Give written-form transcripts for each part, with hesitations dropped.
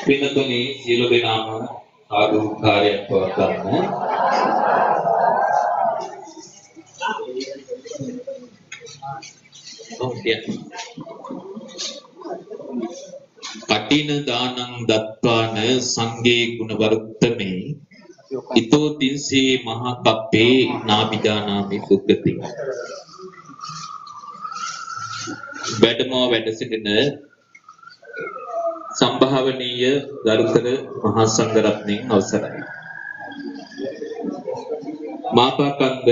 පින්නතුනි සියලු දෙනාම ආගම කාර්යයක් පවත්වන්න. කටින දානං දත්වාන සංගේ ගුණ වරුත්තමේ ඊතෝ තින්සේ මහා කප්පේ නාබිදානාමි සුද්ධති. වැඩමෝ වැඩ සිටින සම්භාවනීය ගරුතර මහා සංඝරත්නයන් අවසරයි. මාපාකන්ද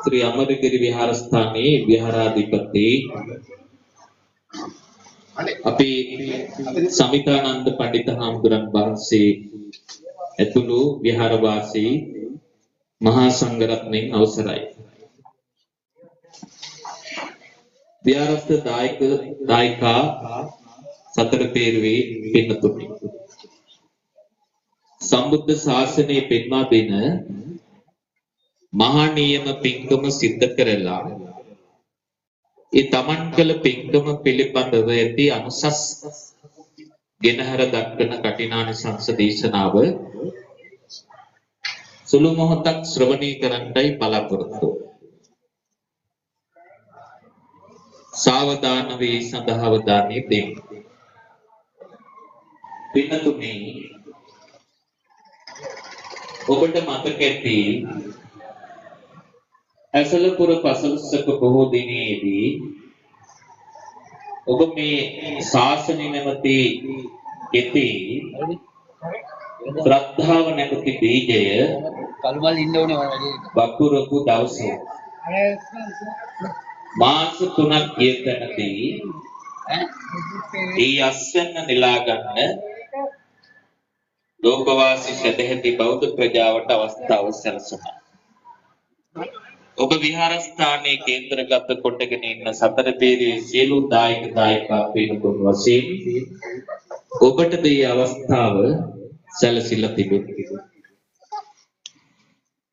ශ්‍රී අමරගිරි විහාරස්ථානයේ විහාරාධිපති අපේ සමිතානන්ද පඬිත හාමුදුරන් වහන්සේ ඇතුළු විහාරවාසී මහා සංඝරත්නයන් අවසරයි. විහාරස්ථ දායකා සතර පේරුවේ පින්නතුනි සම්බුද්ධ ශාසනයේ පෙන්වා දෙන මහා නියම පින්කම සිද්ධ කරලා ඒ තමන් කළ පින්කම පිළිබඳව ඇති අනුසස් ගෙනහැර දක්වන කටිනානිසංස දේශනාව සුළු මොහොතක් ශ්‍රවණය කරන්නයි බලාපොරොත්තු. සාවධාන වේ සඳහා අවධානය දෙන්න. පින්නතුනි ඔබට මතක ඇති ඇසලපුර පසළොස්වක බොහෝ දිනේදී ඔබ මේ ශාසනය නැමැති කෙතේ ශ්‍රද්ධාව නැමැති බීජය කල්මල් ඉන්න ඕනේ වැඩි වකුරපු දවසේ මාස 3ක් යෙතනදී ඒ අස්වැන්න නෙලා ගන්න ලෝකවාසී සදැහැති බෞද්ධ ප්‍රජාවට අවස්ථාව සැලසුණා. ඔබ විහාරස්ථානයේ කේන්ද්‍රගත කොටගෙන ඉන්න සතර පේරේ සියලු දායක දායකා පින්තුන් වශයෙන් ඔබට මේ අවස්ථාව සැලසිලා තිබෙනවා.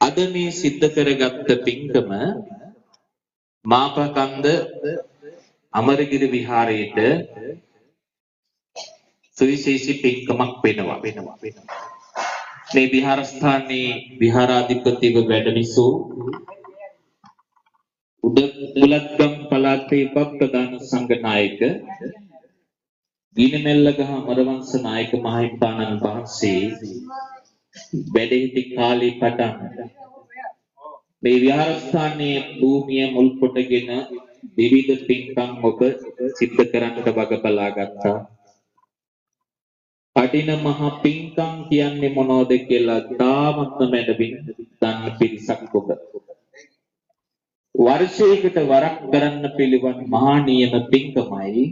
අද මේ සිද්ධ කරගත්ත පින්කම මාපකන්ද අමරගිරි විහාරයේට සුවිශේෂී පින්කමක් වෙනවා. මේ විහාරස්ථානයේ විහාරාධිපතිව වැඩවිසූ උඩුලත්ගම් පළාතේ ප්‍රධාන සංඝනායක ගිනිමෙල්ලගහ අමරවංශ නායක මහින්දානන් වහන්සේ වැඩ සිටි කාලේ පටන් මේ විහාරස්ථානයේ භූමිය මුල් කොටගෙන විවිධ පින්කම් ඔබ සිද්ධ කරන්නට වග බලා ගත්තා. කටින මහා පින්කම් කියන්නේ මොනවද කියලා තාමත්ම මැනවින් දන්න පිරිසක් ඔබ. වර්ෂයකට වරක් කරන්න පිළිවන් මහා නියම පින්කමයි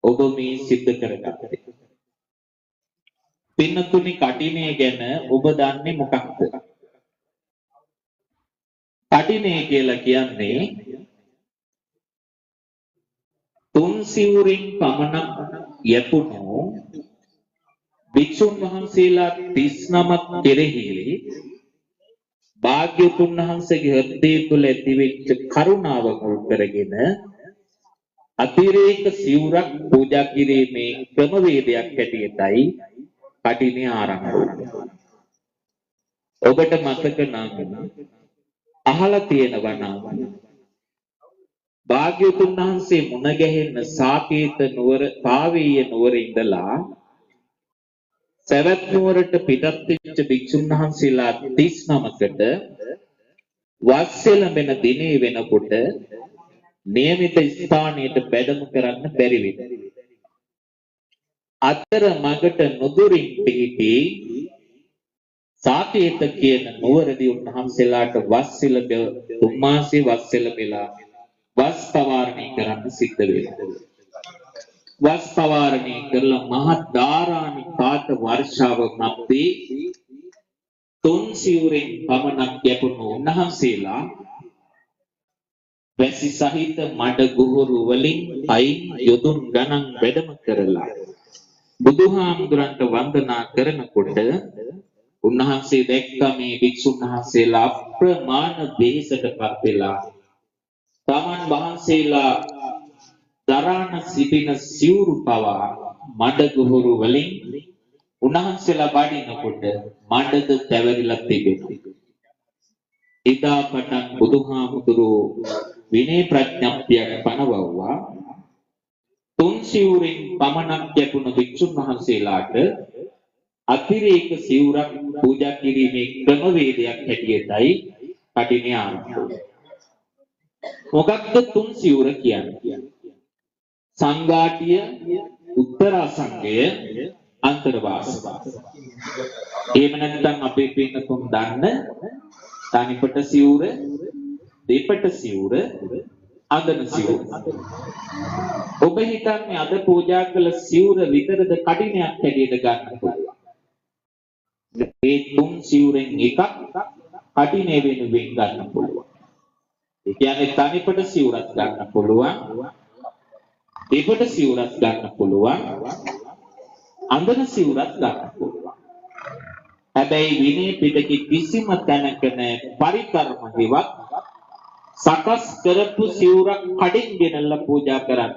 ඔබ මේ සිද්ධ කරගත්තේ. පින්නතුනි කටිනේ ගැන ඔබ දන්නේ මොකක්ද? කටිනේ කියලා කියන්නේ තුන් සිවුරින් පමණක් යැපුණු භික්ෂුන් වහන්සේලා 39ක් කෙරෙහි භාග්‍යවතුන් වහන්සේගේ හෘදය තුළ ඇතිවෙච්ච කරුණාව මුල් කරගෙන අතිරේක සිවුරක් පූජා කිරීමේ ක්‍රමවේදයක් හැටියටයි කටිනේ ආරම්භ වුනේ. ඔබට මතක නම් අහලා තියෙනවා නම් භාග්‍යවතුන් වහන්සේ මුණ ගැහෙන සාකේත නුවර පාවීය නුවර ඉඳලා සවැත් නුවරට පිටත් වෙච්ච භික්ෂුන් වහන්සේලා 39කට වස්සෙලඹෙන දිනේ වෙනකොට નિયમિત ස්ථානයට වැඩම කරන්න බැරි වෙනවා. අතර මගට නුදුරින් පිහිටි සාකේත කියන නුවරදී උන්වහන්සේලාට වස්සෙලඹ තුම්මාසේ වස්සෙලඹලා වස් පවාරණය කරන්න සිද්ධ වෙනවා. වස් පවාරණය කරලා මහත් ධාරානිපාත වර්ෂාව මැද්දේ තුන් සිවුරෙන් පමණක් යැපුණු උන්වහන්සේලා වැසි සහිත මඩ ගුහුරු වලින් අයින් යොදුන් ගණන් වැඩම කරලා බුදුහාමුදුරන්ට වන්දනා කරනකොට උන්වහන්සේ දැක්ක මේ භික්ෂුන් වහන්සේලා අප්‍රමාණ වෙහෙසටපත් වෙලා තමන් වහන්සේලා දරාන සිටින සිවුරු පවා මඩගුහුරු වලින් උන්වහන්සේලා වඩිනකොට මඩද තැවරිලා තිබෙනවා. එදා පටන් බුදුහාමුදුරුවෝ විනය ප්‍රඥප්තියක් පනවවුවා. තුන් සිවුරින් පමණක් යැපුණු භික්ෂුන් වහන්සේලාට අතිරේක සිවුරක් පූජා කිරීමේ ක්‍රමවේදයක් හැටියටයි කටිනේ ආරම්භ වුනේ. මොකක්ද තුන් සිවුර කියන්නේ? සංඝාටිය, උත්තරාසංගය, අන්තර්වාස. එහෙම නැත්නම් අපේ පින්නතුන් දන්න තනිපට සිවුර, දෙපට සිවුර, අඳන සිවුර. ඔබ හිතන්නේ අද පූජා කළ සිවුර විතරද කඩිනයක් හැටියට ගන්න පුළුවන්? මේ තුන් සිවුරෙන් එකක් කඩිනේ වෙනුවෙන් ගන්න පුළුවන්. ඒ කියන්නේ තනිපට සිවුරක් ගන්න පුළුවන්, දෙපට සිවුරක් ගන්න පුළුවන්, අඳන සිවුරක් ගන්න පුළුවන්. හැබැයි විනය පිටකේ කිසිම තැනක නැහැ පරිකර්ම හේවත් සකස් කරපු සිවුරක් කඩින් ගෙනල්ලා පූජා කරන්න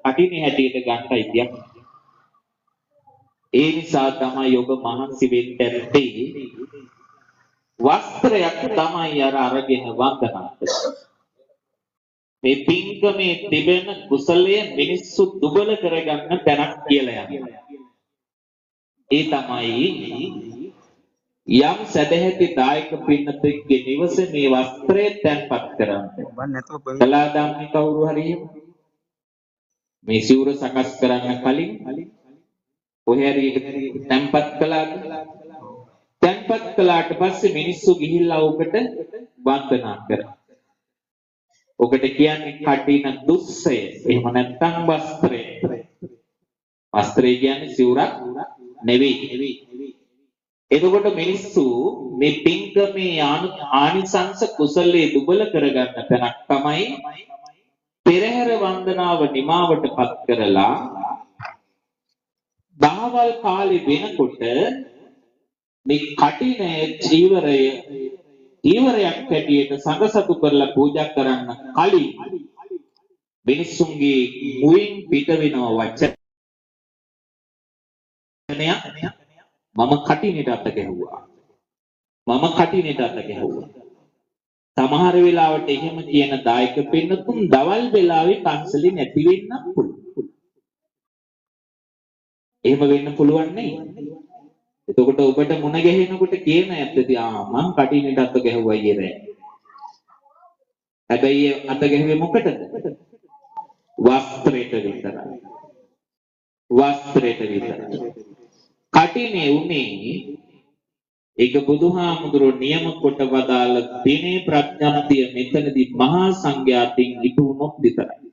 කඩිනේ හැටියට ගන්නයි කියන්නේ. ඒ නිසා තමයි ඔබ මහන්සි වෙන්න ඇත්තේ වස්ත්‍රයක් තමයි අරගෙන වන්දනා කරන්නේ. මේ පින්කමේ තිබෙන කුසලයේ මිනිස්සු දුබල කරගන්න තැනක් කියලා යනවා. ඒ තමයි යම් සදැහැති දායක පින්නතෙක්ගේ නිවසේ මේ වස්ත්‍රය තැන්පත් කරන්නේ. කලාදාම්නි කවුරු හරි මේ සිවුර සකස් කරන්න කලින් කොහේ හරි තැන්පත් කළාද? තැන්පත් කළාට පස්සේ මිනිස්සු ගිහිල්ලා ඔබට වන්දනා කරනවා. ඔකට කියන්නේ කටින දුස්සය. එහෙම නැත්නම් වස්ත්‍රය. වස්ත්‍රය කියන්නේ සිවුරක් නෙවෙයි. එතකොට මිනිස්සු මේ පින්කමේ ආනිසංස කුසලයේ දුබල කරගන්න තැනක් තමයි පෙරහැර වන්දනාව නිමාවටපත් කරලා දහවල් කාලේ වෙනකොට මේ කටිනේ චීවරයක් හැටියට සංඝසතු කරලා පූජා කරන්න කලින් මිනිස්සුන්ගේ මුවින් පිට වෙනව වචනයක් මම කටිනේට අත ගැහුවා. මම කටිනේට අත ගැහුවා. සමහර වෙලාවට එහෙම කියන දායක පින්නතුන් දවල් වෙලාවේ පන්සලේ නැති වෙන්න පුළුවන්. එහෙම වෙන්න පුළුවන් නේ. එතකොට ඔබට මුණ ගැහෙනකොට කියන ඇත්තදී මං කටිනේට අත ගැහුවා ඊයේ. හැබැයි අත ගැහුවේ මොකටද? වස්ත්‍රයට විතරයි. වස්ත්‍රයට විතරයි. කටිනේ උනේ ඒක බුදුහාමුදුරුවෝ නියම කොට වදාළ දිනේ ප්‍රඥප්තිය මෙතනදී මහා සංඝයාතින් ඉටුනොත් විතරයි.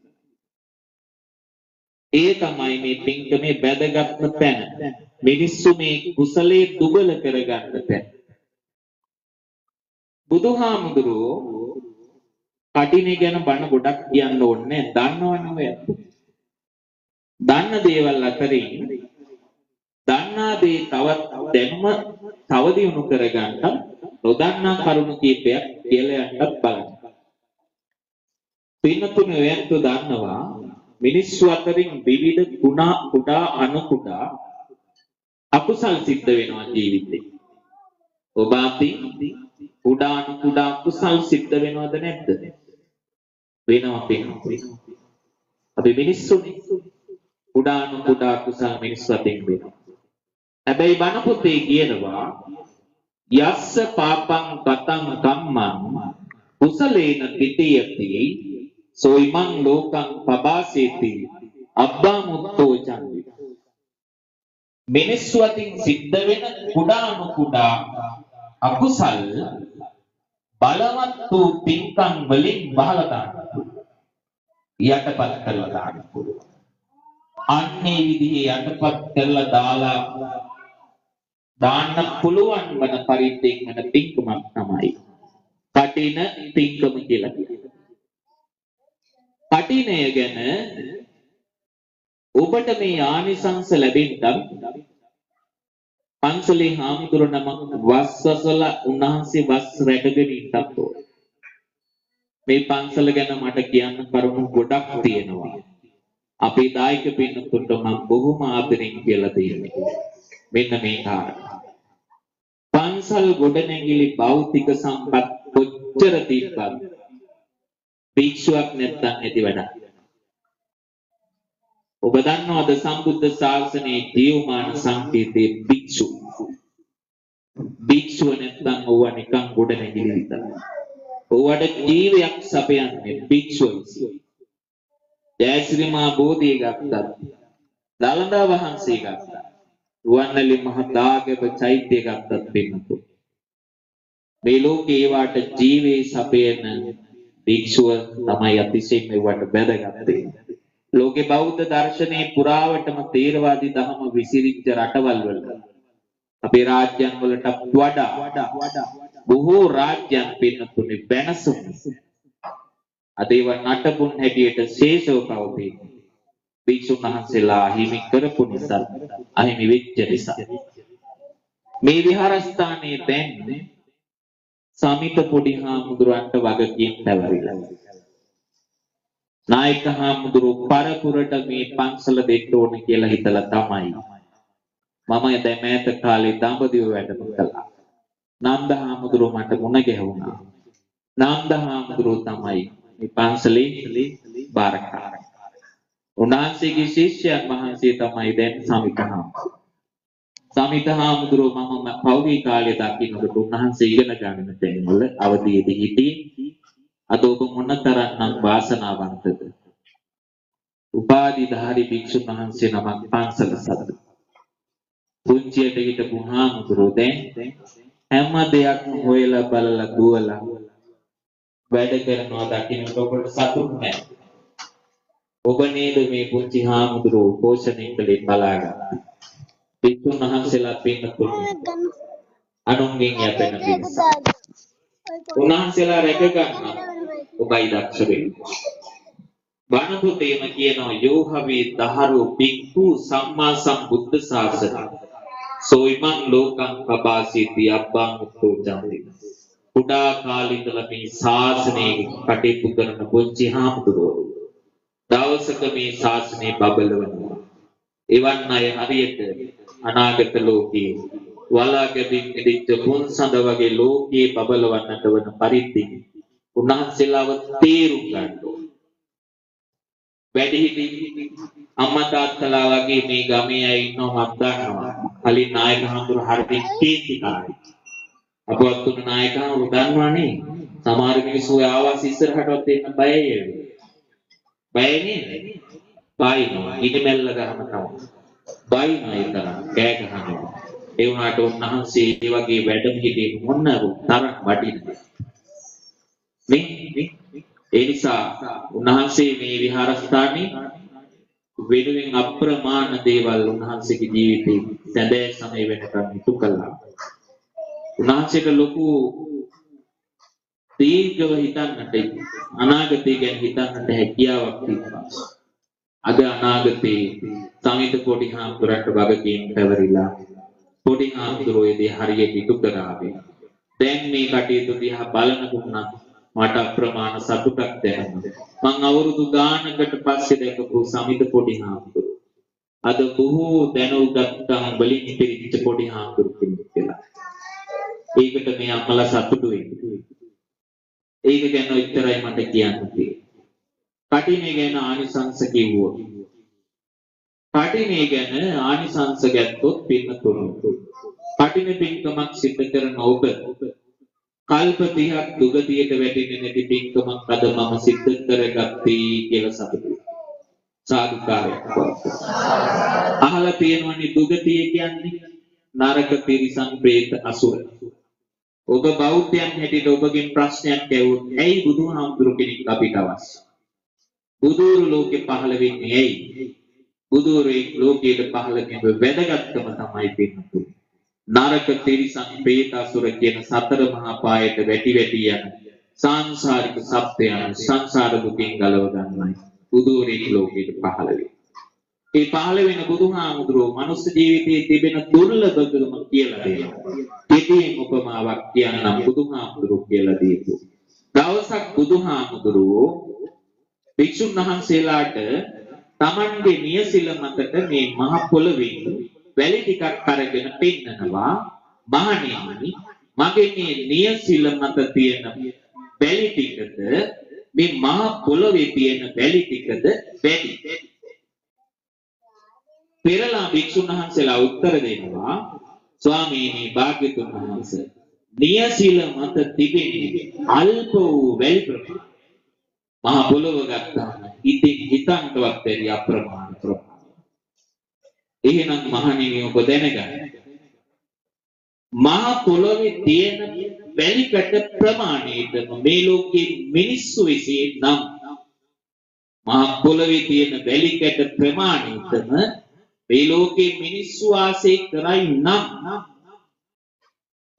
ඒ තමයි මේ පින්කමේ වැදගත්ම තැන. මිනිස්සු මේ කුසලයේ දුබල කරගන්න තැන. බුදුහාමුදුරුවෝ කටිනේ ගැන බණ ගොඩක් කියන්න ඕනේ. දන්නවනේ ඔය. දන්න දේවල් අතරින් දන්නා දේ තවත් දැනුම තව දියුණු කරගන්න නොදන්නා කරුණු කීපයක් කියලා යන්නත් බලන්න. පින්නතුනේ ඔයන්තු දන්නවා මිනිස්සු අතරින් විවිධ කුඩා අනු කුඩා අකුසල් සිද්ධ වෙනවා ජීවිතේ. ඔබ අතින් කුඩා අනු කුඩා අකුසල් සිද්ධ වෙනවද නැද්ද? වෙනවා පින්නතුනේ. අපි මිනිස්සුනේ කුඩා අනු කුඩා අකුසල් මිනිස්සු අතින් වෙනවා. හැබැයි බණ පොතේ කියනවා යස්ස පාපං කතං කම්මං කුසලේන කිතියති සෝයිමං ලෝකං පබාසේති අබ්බා මුත්තෝ චන්දි. මිනිස්සු අතින් සිද්ධ වෙන කුඩාණු කුඩා අකුසල් බලවත් වූ පින්කම් වලින් බහලා දාන්න යටපත් කරලා දාන්න පුළුවන්. අන්නේ විදිහේ යටපත් කරලා දාලා දාන්න පුළුවන් වන පරිද්දෙන් වෙන පින්කමක් තමයි කටින පින්කම කියලා කියන්නේ. කටිනය ගැන ඔබට මේ ආනිසංස ලැබෙන්න පන්සලේ හාමුදුරුවෝ නමක් වස්සසල උන්වහන්සේ වස් රැකගෙන ඉන්නත් ඕන. මේ පන්සල ගැන මට කියන්න කරුණු ගොඩක් තියෙනවා. අපේ දායක පින්නතුන්ට මම බොහොම ආදරෙන් කියලා දෙන්නේ. මෙන්න මේ කාරණා. පන්සල් ගොඩනැගිලි භෞතික සම්පත් කොච්චර තිබ්බත් භික්ෂුවක් නැත්තම් ඇති වැඩක්. ඔබ දන්නවද සම්බුද්ධ ශාසනයේ ජීවමාන සංකේතයේ භික්ෂු. භික්ෂුව නැත්තම් ඕවා නිකන් ගොඩනැගිලි විතරයි. ඕවට ජීවයක් සපයන්නේ භික්ෂුවයි. ජයශ්‍රී මහ බෝධිය ගත්තත්, දලදා වහන්සේ ගත්තත්, රුවන්වැලි මහ දාගැබ චෛත්‍ය ගත්තත් වෙනතු. මේ ලෝකේ ඒවට ජීවේ සපයන භික්ෂුව තමයි අතිශයින්ම ඒවට වැදගත්. ලෝකේ බෞද්ධ දර්ශනයේ පුරාවටම තේරවාදී ධර්ම විසිරිච්ච රටවල් වල අපේ රාජ්‍යයන් වලට වඩා බොහෝ රාජ්‍යයන් පින්නතුනේ වෙනසුයි. අද ඒව නටබුන් හැටියට ශේෂව පවතින භික්ෂුන් වහන්සේලා හිමි කරපු නිසා, අහිමි වෙච්ච නිසා මේ විහාරස්ථානයේ දැන් සමිත පොඩි හාමුදුරන්ට වගකීම් පැවරිලා. නායක හාමුදුරුවෝ පරපුරට මේ පන්සල දෙන්න ඕන කියලා හිතලා තමයි මම දැන් මෑත කාලේ දඹදිව වැඩම කළා. නන්ද හාමුදුරුවෝ මට මුණ ගැහුණා. නන්ද හාමුදුරුවෝ තමයි මේ පන්සලේ බාරකාර. උන්වහන්සේගේ ශිෂ්‍යයන් වහන්සේ තමයි දැන් සමිත හාමුදුරුවෝ. සමිත හාමුදුරුවෝ මම පෞද්ගලික කාලේ දකින්නකොට උන්වහන්සේ ඉගෙන ගන්න තැන්වල අවදීදී හිටියේ. අද ඔබ මොනතරම්නම් වාසනාවන්තද. උපාධිධාරී භික්ෂුන් වහන්සේ නමක් පන්සල සතු. පුංචියට හිටපු හාමුදුරුවෝ දැන් හැම දෙයක්ම හොයලා බලලා දුවලා වැඩ කරනවා දකින්නට ඔබට සතුටු නැහැ. ඔබ නේද මේ පුංචි හාමුදුරුවෝ පෝෂණය කළේ බලාගන්න. භික්ෂුන් වහන්සේලා පින්නතුන් අනුන්ගෙන් යැපෙන පිණිස. උන්වහන්සේලා රැක ගන්නවා. ඔබයි දක්ෂ වෙන්න. බණ පොතේම කියනවා යෝහවේ දහරු පික්ඛු සම්මා සම්බුද්ධ ශාසනය. සෝයිමන් ලෝකං පබාසීති අබ්බං උත්තෝ ජාති. කුඩා කාලේ ඉඳලා මේ ශාසනයේ කටයුතු කරන පුංචි හාමුදුරුවෝ දවසක මේ ශාසනය බබලවනවා. එවන් අය හරියට අනාගත ලෝකයේ වලාගැබින් ඉදිච්ච පුන්සඳ වගේ ලෝකයේ බබලවන්නට වන පරිදි උන්වහන්සේලාව තේරුම් ගන්න ඕන. වැඩිහිටි අම්මා තාත්තලා වගේ මේ ගමේ අය ඉන්නවා මත් දන්නවා. කලින් නායක හඳුර හරියට කේන්තිකාරයි. අපවත් තුන නායක හඳුර දන්නවනේ. සමහර මිනිස්සු ආවාස ඉස්සරහටවත් එන්න බයයි. බයයි නේද? බයිනවා. ඉනි මැල්ල ගහම තමයි. බයිනවා ඒ තරම් කෑ ගහනවා. ඒ වුණාට උන්වහන්සේ ඒ වගේ වැඩම හිටියේ මොන තරම් වටිනද? මේ ඒ නිසා උන්වහන්සේ මේ විහාරස්ථානයේ වෙනුවෙන් අප්‍රමාණ දේවල් උන්වහන්සේගේ ජීවිතේ සැදෑ සමය වෙනකම් ඉටු කළා. උන්වහන්සේට ලොකු දීර්ඝව හිතන්නට අනාගතය ගැන හිතන්නට හැකියාවක් තිබුණා. අද අනාගතේ සමිත පොඩි හාමුදුරන්ට වගකීම් පැවරිලා පොඩි හාමුදුරුවෝදී හරියට ඉටු කරාවේ. දැන් මේ කටයුතු දිහා බලනකොට මට අප්‍රමාණ සතුටක් දැනෙනවා. මං අවුරුදු ගානකට පස්සේ දැකපු සමිත පොඩි හාමුදුරුවෝ අද බොහෝ දැනුගත්කම් වලින් පිරිච්ච පොඩි හාමුදුරුවෝ කෙනෙක්. ඒකට මේ අම්මලා සතුටු වෙන්නේ. ඒක ගැන විතරයි මට කියන්න තියෙන්නේ. කටිනේ ගැන ආනිසංස කිව්වොත්. කටිනේ ගැන ආනිසංස ගත්තොත් පින්නතුණු. කටිනේ පින්කමක් සිද්ධ කරන ඔබ කල්ප 30ක් දුගතියට වැටෙන්නේ නැති පින්කමක් අද මම සිද්ධ කරගත්තී කියලා සතුටුයි. සාදුකාරයක්. අහලා තියෙනවනේ දුගතිය කියන්නේ නරක තිරිසන් പ്രേත අසුර. ඔබ බෞද්ධයන් හැටියට ඔබගෙන් ප්‍රශ්නයක් ඇහුවොත් ඇයි බුදුහාමුදුරු කෙනෙක් අපිට අවශ්‍ය? බුදුරු ලෝකේ පහළ වෙන්නේ ඇයි? බුදුරේ ලෝකයට පහළ වෙන වැදගත්කම තමයි පින්නතුනි. නරක තිරිසන් പ്രേත අසුර කියන සතර මහා පායට වැටි වැටි යන සංසාරික සත්‍යයන් සංසාර දුකින් ගලව ගන්නයි බුදුරේ ලෝකයට පහළ වෙන්නේ. ඒ පහළ වෙන බුදුහාමුදුරුවෝ මනුස්ස ජීවිතයේ තිබෙන දුර්ලභකම කියලා දෙනවා. කෙටියෙන් උපමාවක් කියන්නම් බුදුහාමුදුරුවෝ කියලා දීපු. දවසක් බුදුහාමුදුරුවෝ භික්ෂුන් වහන්සේලාට Tamanගේ නියසිල මතට මේ මහ පොළොවේ වැලි ටිකක් අරගෙන පෙන්නනවා. මහණෙනි මගේ මේ නියසිල මත තියෙන වැලි ටිකද මේ මහ පොළොවේ තියෙන වැලි ටිකද වැඩි? පෙරලා භික්ෂුන් වහන්සේලා උත්තර දෙනවා ස්වාමීනි භාග්‍යතුන් වහන්සේ නියසිල මත තිබෙන්නේ අල්ප වූ වැලි ප්‍රමාණය. මහ පොළොව ගත්තාම ඉතින් හිතන්නවත් බැරි අප්‍රමාණ ප්‍රමාණය. එහෙනම් මහණෙනි ඔබ දැනගන්න. මහ පොළොවේ තියෙන වැලිකට ප්‍රමාණයටම මේ ලෝකයේ මිනිස්සු විසින් නම් මහ පොළොවේ තියෙන වැලිකට ප්‍රමාණයටම මේ ලෝකයේ මිනිස්සු වාසය කරයි නම්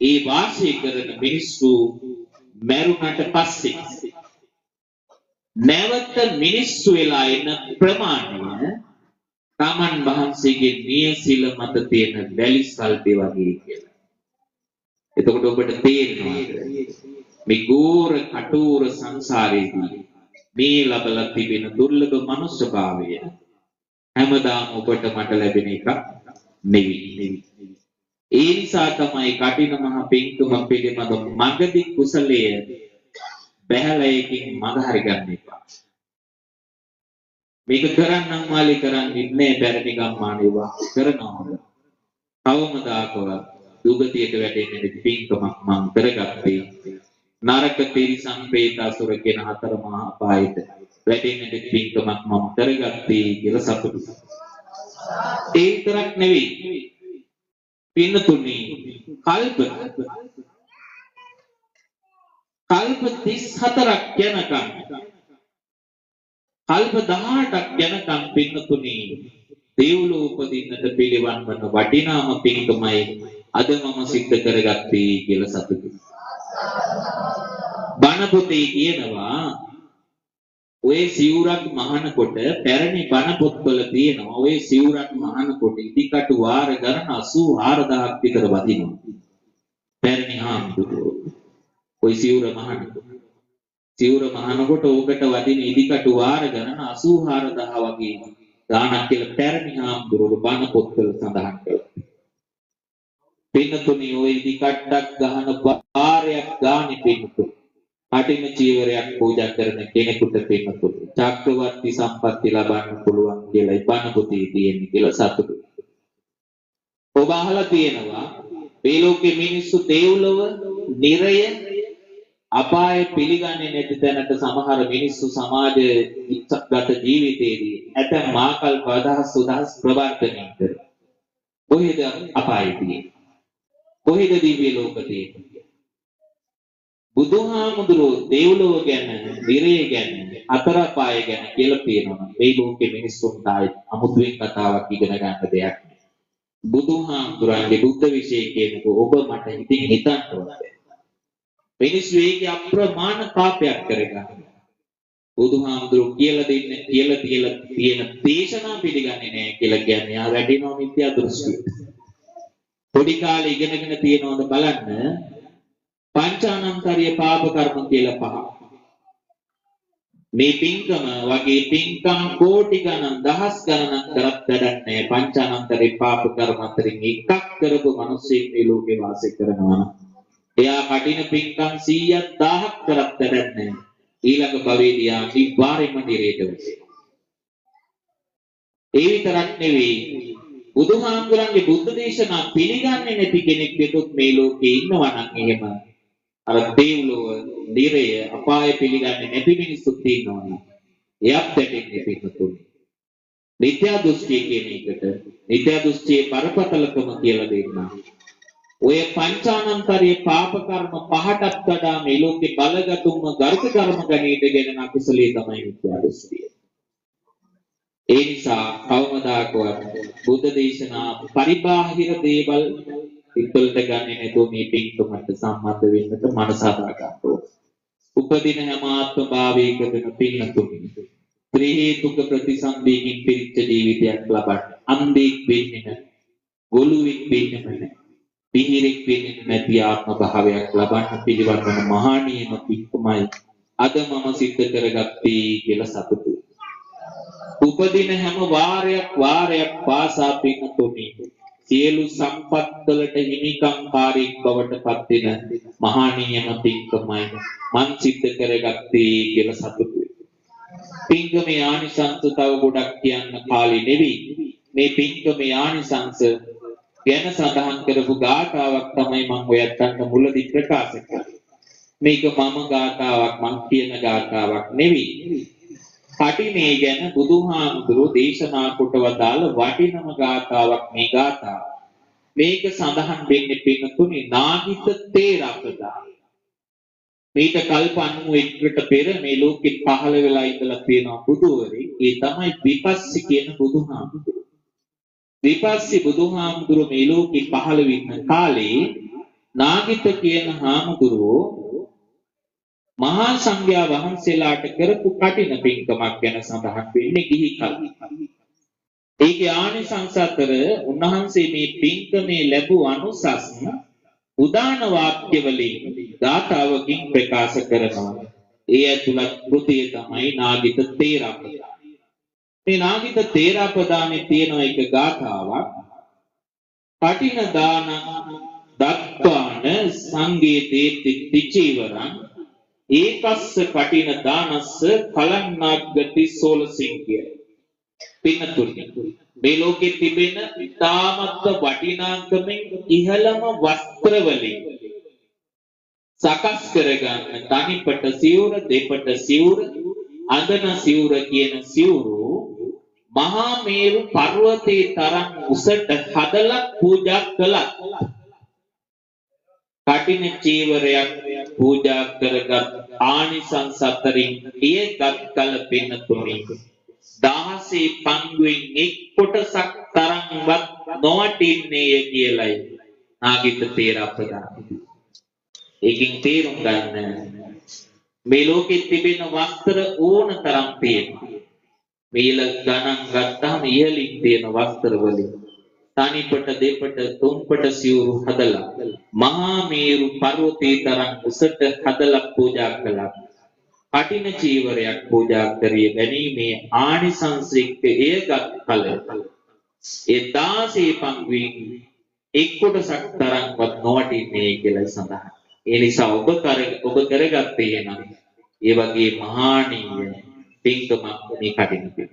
ඒ වාසය කරන මිනිස්සු මරුණට පස්සේ නැවත මිනිස්සු වෙලා එන ප්‍රමාණය තමන් වහන්සේගේ නියසිල මත තියෙන වැලි සල්පේ වගේ කියලා. එතකොට ඔබට තේරෙනවා මේ ගෝර කටෝර සංසාරයේදී මේ ලබලා තිබෙන දුර්ලභ මනුෂ්‍යභාවය හැමදාම ඔබට මට ලැබෙන එකක් නෙවෙයි. ඒ නිසා තමයි කටින මහ පිංකම පිළිමද මගදී කුසලය බැහැලයකින් මග හරි ගන්න එපා. මේක කරන්නම් මාලි කරන්නේ නැහැ බැරණි ගම්මානේවා කරනවා. කවමදාකවත් දුගතියට වැටෙන්නේ පිංකමක් මං කරගත්තේ. නරක තිරිසන් ප්‍රේත අසුර කියන හතර මහා අපායට වැටෙන්නේ පිංකමක් මම කරගත්තේ කියලා සතුටු. ඒ විතරක් නෙවෙයි. පින්නතුනි කල්ප 34ක් යනකම් කල්ප 18ක් යනකම් පින්නතුනි දේවලෝ උපදින්නට පිළිවන් වන වටිනාම පින්කමයි අද මම සිද්ධ කරගත්තේ කියලා සතුටුයි. බණ පොතේ කියනවා ඔය සිවුරක් මහනකොට පැරණි බණ පොත්වල තියෙනවා ඔය සිවුරක් මහනකොට ඉදිකටු වාර ගණන 84000ක් විතර වදිනවා. පැරණි හාමුදුරුවෝ ඔය සිවුර මහනකොට ඕකට වදින ඉදිකටු වාර ගණන 84000 වගේ ගානක් කියලා පැරණි හාමුදුරුවෝ බණ පොත්වල සඳහන් කරනවා. පින්නතුනි ඔය ඉදිකට්ටක් ගහන වාරයක් ගානේ පින්නතුනි කටින චීවරයක් පූජා කරන කෙනෙකුට පින්නතුනි චක්‍රවර්ති සම්පatti ලබන්න පුළුවන් කියලා බණ පොතේ තියෙන්නේ කියලා සතුටුයි. ඔබ අහලා තියෙනවා මේ ලෝකේ මිනිස්සු දෙව්ලොව, නිරය, අපාය පිළිගන්නේ නැති තැනට සමහර මිනිස්සු සමාජයේ ඉච්ඡාගත ජීවිතයේදී ඇතැම් මාකල්ප අදහස් සුදහස් ප්‍රවර්තනය කරනවා. කොහෙද අපාය තියෙන්නේ? කොහෙද දිව්‍ය ලෝක තියෙන්නේ? බුදුහාමුදුරුවෝ දෙව්ලොව ගැන, නිරය ගැන, අතර අපාය ගැන කියලා තියෙනවා. මේ ලෝකේ මිනිස්සුන්ට අමුතුවෙන් කතාවක් ඉගෙන ගන්න දෙයක් නෑ. බුදුහාමුදුරන්ගේ බුද්ධ විශේෂ කියනකො ඔබ මට ඉතින් හිතන්න ඕනේ. මිනිස්සු ඒකේ අප්‍රමාණ පාපයක් කරගන්නවා. බුදුහාමුදුරුවෝ කියලා තියෙන දේශනා පිළිගන්නේ නැහැ කියලා කියන්නේ ආ වැඩිනවා මිත්‍යා දෘෂ්ටිය. පොඩි කාලේ ඉගෙනගෙන තියෙනවද බලන්න පංචානන්තරීය පාප කර්ම කියලා පහ. මේ පින්කම වගේ පින්කම් කෝටි ගණන් දහස් ගණනක් කරත් වැඩක් නැහැ. පංචානන්තරීය පාප කර්ම අතරින් එකක් කරපු මිනිස්සෙක් මේ ලෝකේ වාසය කරනවා නම් එයා කටින පින්කම් 100ක් 1000ක් කරත් වැඩක් නැහැ. ඊළඟ භවයේදී අනිවාර්යයෙන්ම නිරේට වෙනවා. ඒ විතරක් නෙවෙයි බුදුහාමුදුරන්ගේ බුද්ධ දේශනා පිළිගන්නේ නැති කෙනෙක් දෙතුත් මේ ලෝකේ ඉන්නවා නම් එහෙම අර දෙව්ලොව, නිරය, අපාය පිළිගන්නේ නැති මිනිස්සුත් ඉන්නවා නම් එයත් දෙන්නේ පිටුතුනි. මිත්‍යා දෘෂ්ටිය කියන එකට මිත්‍යා දෘෂ්ටියේ බරපතලකම කියලා දෙන්නා. ඔය පංචානන්තරීය පාප කර්ම පහටත් වඩා මේ ලෝකේ බලගතුම ගර්ථ කර්ම ගණීට ගෙන අකුසලයේ තමයි මිත්‍යා දෘෂ්ටිය. ඒ නිසා කවමදාකවත් බුද්ධ දේශනා පරිබාහිර දේවල් ඉක්වලට ගන්නේ නැතුව මේ පින්කමට සම්බන්ධ වෙන්නට මනස හදා ගන්න ඕනේ. උපදින හැම ආත්ම භාවයකදම පින්නතුනි ත්‍රි හේතුක ප්‍රතිසන්දීකින් පිරිච්ච ජීවිතයක් ලබන්න. අන්ධෙක් වෙන්නේ නැහැ. ගොළුෙක් වෙන්නේ නැහැ. පිහිරෙක් වෙන්නේ නැති ආත්ම භාවයක් ලබන්න පිළිවන් වන මහා නියම පික්කමයි අද මම සිද්ධ කරගත්තේ කියලා සතුටු. උපදින හැම වාරයක් පාසා පින්තුනි සියලු සම්පත් වලට හිමිකම්කාරී බවට පත් වෙන මහා නියම පික්කමයි මං සිද්ධ කරගත්තේ කියලා සතුටු. පින්කමේ ආනිසංස තව ගොඩක් කියන්න කාලේ නෙවෙයි. මේ පින්කමේ ආනිසංස ගැන සඳහන් කරපු ගාථාවක් තමයි මම ඔයත්තන්ට මුලදී ප්‍රකාශ කළේ. මේක මම ගාථාවක් මං කියන ගාථාවක් නෙවෙයි. කටිනේ ගැන බුදුහාමුදුරෝ දේශනා කොට වදාළ වටිනම ගාථාවක් මේ ගාථාව. මේක සඳහන් වෙන්නේ පින්තුනි නාගිත තේරපදා. මේක කල්ප 91කට පෙර මේ ලෝකෙ පහළ වෙලා ඉඳලා තියෙන බුදුවරේ ඒ තමයි විපස්සී කියන බුදුහාමුදුරෝ. විපස්සී බුදුහාමුදුරුවෝ මේ ලෝකෙ පහළ වෙන කාලේ නාගිත කියන හාමුදුරුවෝ මහා සංඝයා වහන්සේලාට කරපු කටින පින්කමක් ගැන සඳහන් වෙන්නේ ගිහි කල. ඒකේ ආනිසංස අතර උන්වහන්සේ මේ පින්කමේ ලැබූ අනුසස් උදාන වාක්‍ය වලින් ගාථාවකින් ප්‍රකාශ කරනවා. ඒ ඇතුළත් කෘතිය තමයි නාගිත තේරපදා. මේ නාගිත තේරපදානේ තියෙන එක ගාථාවක්. කටින දාන දත්වාන සංගීතේ තිචීවරං ඒකස්ස කටින දානස්ස කලන්නාග්ගති සෝලසිංකිය. පින්නතුනි මේ ලෝකෙ තිබෙන ඉතාමත් වටිනාකමින් ඉහළම වස්ත්‍ර වලින් සකස් කරගන්න තනිපට සිවුර දෙපට සිවුර අඳන සිවුර කියන සිවුරු මහා මේරු පර්වතයේ තරම් උසට හදලා පූජා කළා. කටින චීවරයක් පූජා කරගත් ආනිසංස අතරින් ඒකත් කල පින්නතුනි 16 පංගුවෙන් එක් කොටසක් තරම්වත් නොවටින්නේය කියලයි නාගිත තේරපදා. ඒකින් තේරුම් ගන්න මේ ලෝකෙ තිබෙන වස්ත්‍ර ඕන තරම් තියෙනවා. මේල ගණන් ගත්තාම ඉහළින් තියෙන වස්ත්‍ර වලින් තනිපට දෙපට තුන්පට සිවුරු හදලා මහා මේරු පර්වතයේ තරම් උසට හදලා පූජා කළා. කටින චීවරයක් පූජා කරිය ගැනීමේ ආනිසංසික ඒගත් කල ඒ 16 පංගුවෙන් එක් කොටසක් තරම්වත් නොවටින්නේ කියලා සඳහන්. ඒ නිසා ඔබ කරගත්තේ නම් ඒ වගේ මහානීය පින්කමක් මේ කටින පින්.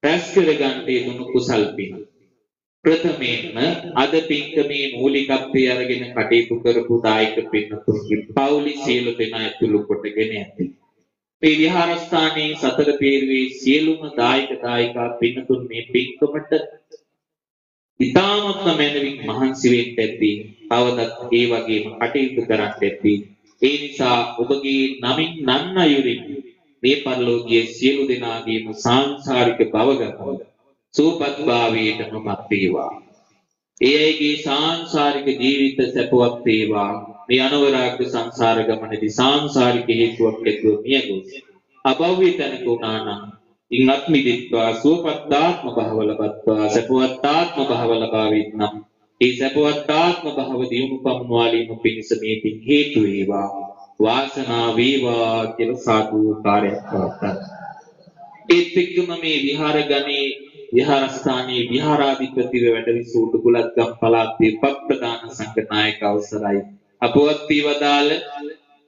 රැස් කරගන්නේ දුණු කුසල් පින්. ප්‍රථමයෙන්ම අද පින්කමේ මූලිකත්වයේ අරගෙන කටයුතු කරපු දායක පින්තුන්ගේ පවුලි සියලු දෙනා ඇතුළු කොටගෙන ඇති. මේ විහාරස්ථානයේ සතර පේරුවේ සියලුම දායක දායිකා පින්තුන් මේ පින්කමට ඉතාමත් මැනවින් මහන්සි වෙන්න ඇති. තවදත් ඒ වගේම කටයුතු කරන්න ඇති. ඒ නිසා ඔබගේ නමින් නන් අයුරින් මේ පරිලෝකීය සියලු දෙනාගේම සාංසාරික භවගත සූපත් භාවයටමපත් වේවා. ඒ අයගේ සාංසාරික ජීවිත සැපවත් වේවා. මේ අනවරාග්‍ර සංසාර ගමනේදී සාංසාරික හේතුවක් ඇතුව මියගොස් අභව්‍යතනක වුණා නම් ඉන්වත් මිදිත්වා සූපත්තාත්ම භව ලබත්වා සැපවත්තාත්ම භව ලබා විත්නම් ඒ සැපවත්තාත්ම භව දියුණු පමුණවාලීම පිණිස මේ පින් හේතු වේවා. වාසනාව වේවා කියලා සාදුකාරයක් පවත්තා. ඒත් එක්කම මේ විහාරගණේ විහාරස්ථානයේ විහාරාධිපතිව වැඩ විසූ උඩුකුලත්ගම් පළාතේ පත්ප්‍රදාන සංඝ නායක අවසරයි අපවත් වේවදාල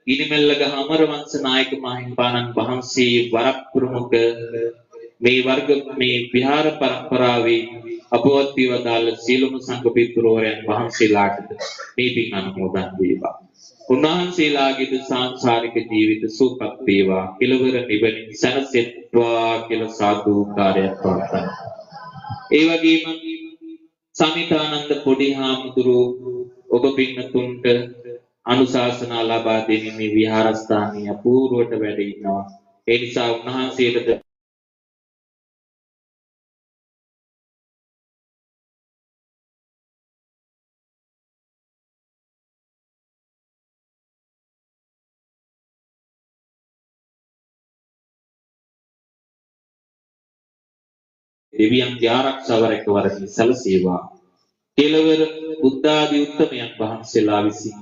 ඉනිමෙල්ලගහ අමරවංශ නායක මහින්පාණන් වහන්සේ වරක් ප්‍රමුඛ මේ වර්ග මේ විහාර පරම්පරාවේ අපවත් වේවදාල සීලම සංඝ පිටුරෝරයන් වහන්සේලාට මේ පින් අනුමෝදන් වේවා. උන්වහන්සේලාගේ සංසාරික ජීවිත සුවපත් වේවා. කෙලවර නිවනින් සැනසෙත්වා කියලා සාදුකාරයක් පවත්වනවා. ඒ වගේම සමිතානන්ද පොඩි හාමුදුරුවෝ ඔබ පින්නතුන්ට අනුශාසනා ලබා දෙමින් මේ විහාරස්ථානීය අපූර්වට වැඩ ඉන්නවා. ඒ නිසා උන්වහන්සේට දෙවියන්ගේ ආරක්ෂාව රැකවරණය සැලසේවා. කෙලවර බුද්ධාදී උත්තමයන් වහන්සේලා විසින්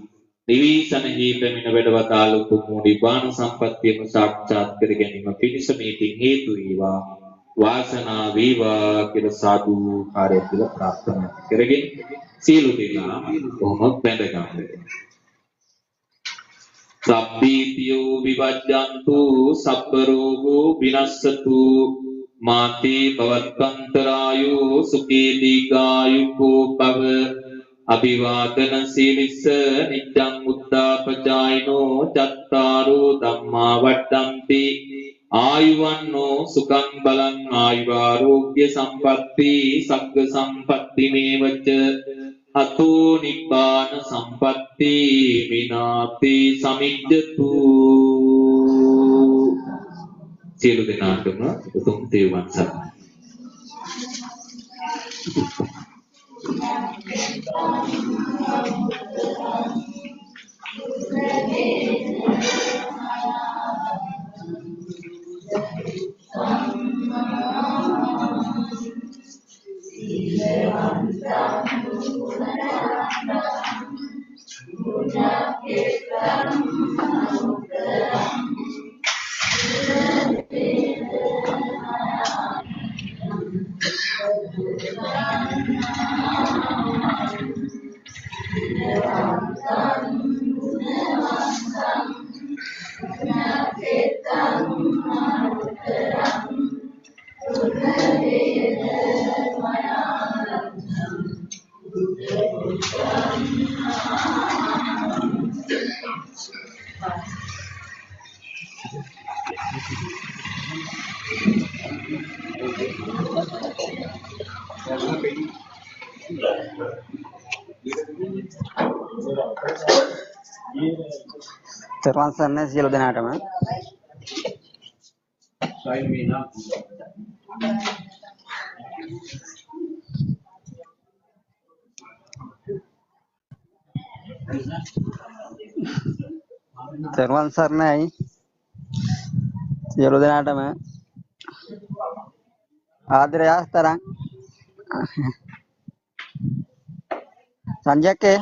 නිවිසනහි පැමිණ වැඩවදාළ උතුම් නිබ්බාන සම්පත්තියම සාක්ෂාත් කර ගැනීම පිණිස මේකින් හේතු වේවා. වාසනා වේවා කියලා සාදු කාර්යය කියලා ප්‍රාර්ථනා කරගෙන සියලු දෙනා කොහොමද බැඳගන්න. සබ්බීතියෝ විවජ්ජන්තු සබ්බ රෝගෝ විනස්සතු මාතේ භවත්වන්තරායෝ සුඛී දීඝායුකෝ භව අභිවාදන සීලිස්ස නිච්ඡං උත්තාපචායිනෝ චත්තාරෝ ධම්මා වට්ටන්ති ආයුවන්නෝ සුඛං බලං ආයුරෝග්‍ය සම්පatti සග්ග සම්පatti මේවච අතෝ නිබ්බාන සම්පatti විනාති සමිජ්ජතු. සියලු දෙනාටම උතුම් තෙරුවන් සරණයි. තෙරුවන් සරණයි සියලු දෙනාටම. තෙරුවන් සරණයි සියලු දෙනාටම. ආදරය ආස්තරං සංජයකේ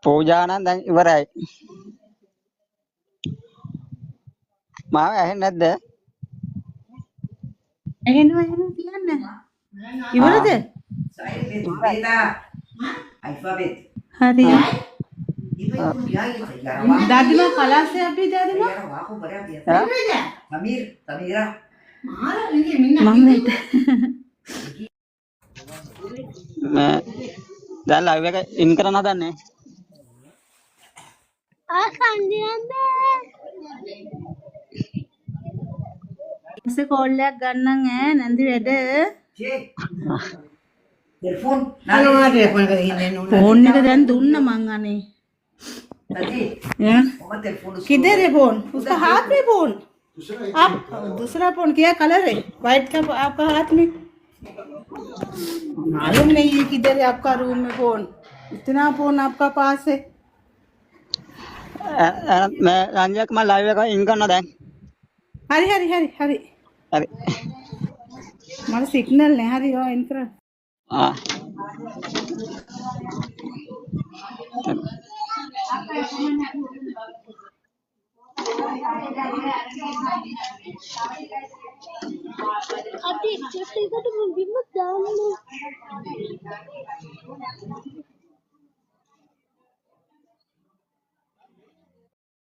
පූජානම් දැන් ඉවරයි. මාව ඇහෙන්නේ නැද්ද? එහෙනම් කියන්න. ඉවරද? හරි. दादी माँ कला से अभी दादी माँ අමීර් තමීරා දැන් ලයිව් එක ඉන් කරන්න හදන්නේ. से कॉल लग गन्ना है Nandi red telephone telephone phone ने कदन दूना मांगा नहीं किधर है फोन? उसका हाथ में फोन. आप दूसरा फोन क्या कलर है? व्हाइट का आपका हाथ में मालूम नहीं है किधर है आपका रूम में फोन. इतना फोन आपका पास है. मैं संजय मैं लाइव එක ඉන් කරන්න දැන්. हरी हरी हरी हरी හරි. मारा सिग्नल नहीं हरी हो इन कर. ආ. Adik, cerita itu belum dalam.